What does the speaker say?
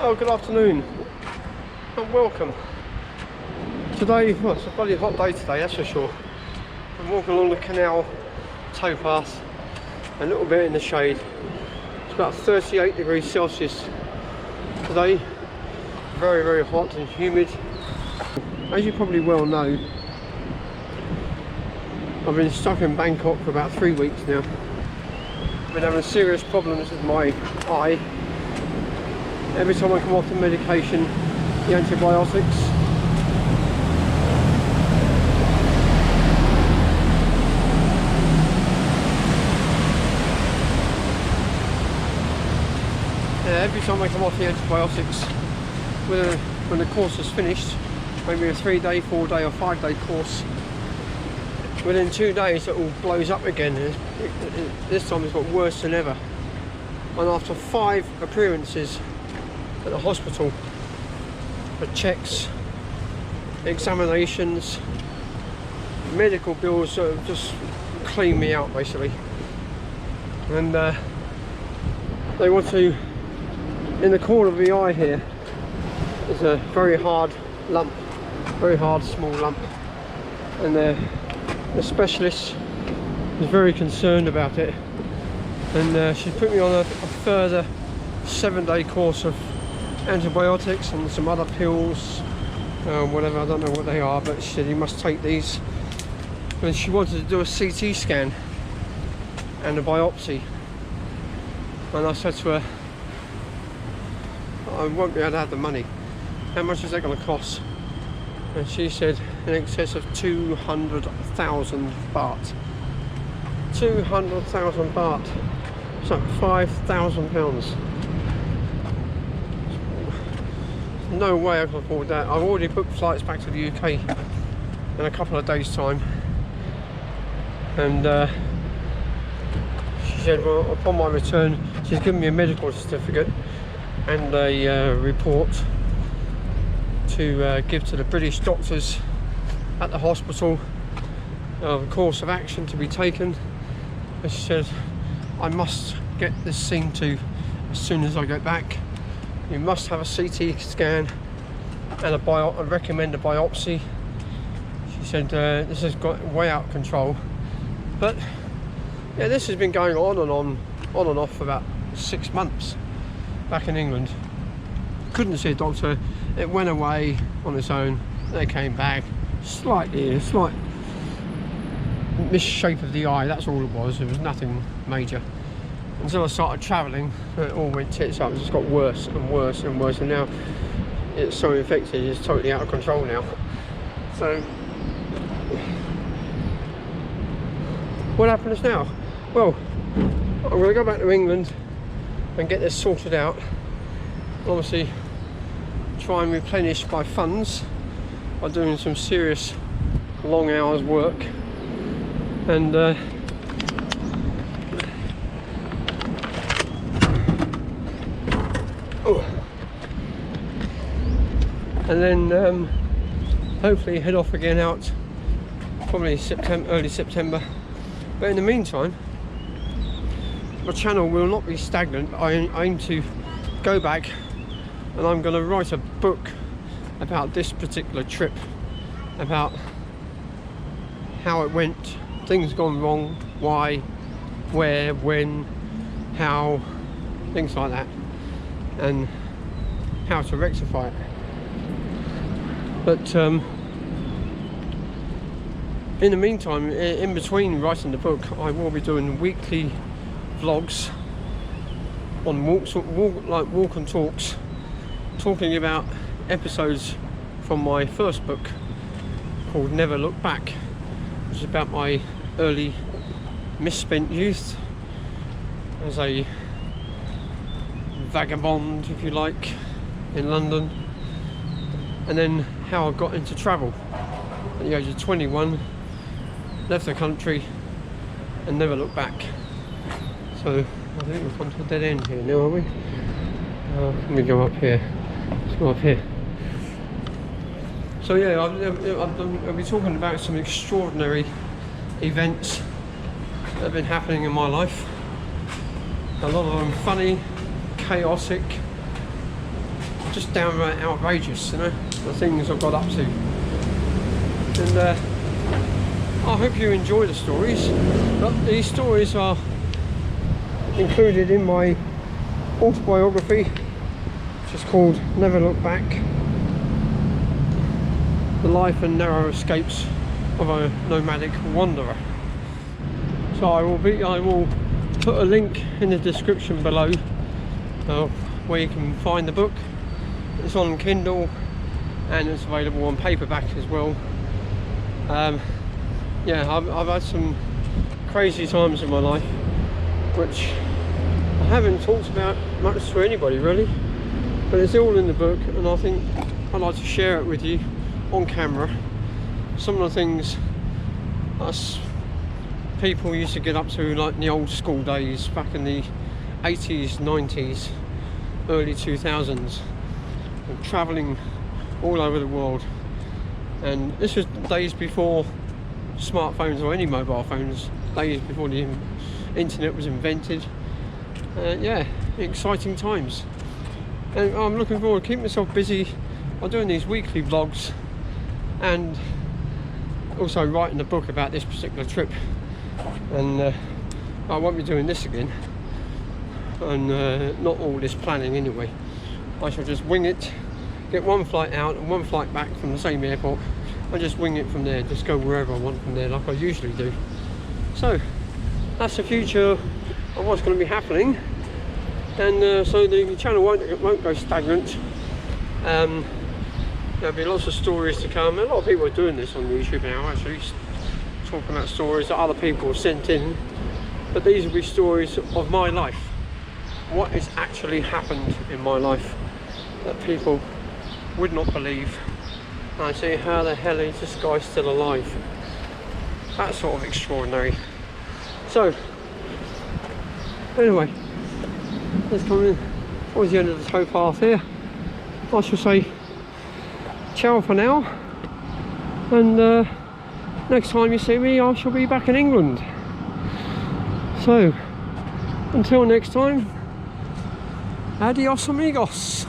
Oh, good afternoon and welcome. Today, well, it's a bloody hot day today, that's for sure. I'm walking along the canal towpath, a little bit in the shade. It's about 38 degrees Celsius today. Very, very hot and humid. As you probably well know, I've been stuck in Bangkok for about 3 weeks now. I've been having serious problems with my eye. Every time I come off the medication, the antibiotics, every time I come off the antibiotics, when the course is finished, maybe a 3-day, 4-day or 5-day course, within 2 days it all blows up again. This time it's got worse than ever. And after 5 appearances at the hospital for checks, examinations, medical bills that have just cleaned me out basically. And they want to, in the corner of the eye here, there's a very hard lump, very hard small lump, and the specialist is very concerned about it, and she put me on a further 7-day course of antibiotics and some other pills, whatever, I don't know what they are, but she said you must take these. And she wanted to do a CT scan and a biopsy, and I said to her, I won't be able to have the money. How much is that going to cost? And she said in excess of 200,000 baht. 200,000 baht. It's like £5,000. No way I can afford that. I've already booked flights back to the UK in a couple of days' time. And she said, well, upon my return, she's given me a medical certificate and a report to give to the British doctors at the hospital, a course of action to be taken. And she said, I must get this seen to as soon as I get back. You must have a CT scan and I recommend a biopsy. She said this has got way out of control. But yeah, this has been going on and off for about 6 months back in England. Couldn't see a doctor. It went away on its own. They came back. Slight misshape of the eye, that's all it was. It was nothing major. Until I started travelling, it all went tits up. It just got worse and worse and worse, and now it's so infected, it's totally out of control now. So what happens now? Well, I'm going to go back to England and get this sorted out. Obviously try and replenish my funds by doing some serious long hours work, and then hopefully head off again out probably early September. But in the meantime, my channel will not be stagnant. I aim to go back, and I'm going to write a book about this particular trip, about how it went, things gone wrong, why, where, when, how, things like that, and how to rectify it. But in the meantime, in between writing the book, I will be doing weekly vlogs on walk and talks, talking about episodes from my first book called Never Look Back, which is about my early misspent youth as a vagabond, if you like, in London, and then how I got into travel at the age of 21, left the country and never looked back. So I think we've come to a dead end here now, are we? Let me go up here. Let's go up here. So yeah, I'll be talking about some extraordinary events that have been happening in my life. A lot of them funny, chaotic, just downright outrageous, you know, the things I've got up to. And I hope you enjoy the stories. But these stories are included in my autobiography, which is called Never Look Back: The Life and Narrow Escapes of a Nomadic Wanderer. So I will put a link in the description below where you can find the book. It's on Kindle and it's available on paperback as well. Yeah, I've had some crazy times in my life which I haven't talked about much to anybody really, but it's all in the book, and I think I'd like to share it with you on camera. Some of the things us people used to get up to, like in the old school days back in the 80s, 90s, early 2000s, and travelling all over the world. And this was days before smartphones or any mobile phones, days before the internet was invented. Yeah, exciting times. And I'm looking forward to keeping myself busy by doing these weekly vlogs, and also writing a book about this particular trip. And I won't be doing this again, and not all this planning anyway. I shall just wing it, get one flight out and one flight back from the same airport, and just wing it from there, just go wherever I want from there like I usually do. So that's the future of what's going to be happening, and so the channel won't go stagnant. There'll be lots of stories to come. A lot of people are doing this on YouTube now, actually, talking about stories that other people have sent in, but these will be stories of my life, what has actually happened in my life that people would not believe. And I say, how the hell is this guy still alive? That's sort of extraordinary. So anyway, let's come in towards the end of the towpath here. I shall say ciao for now, and next time you see me I shall be back in England. So until next time, adios amigos.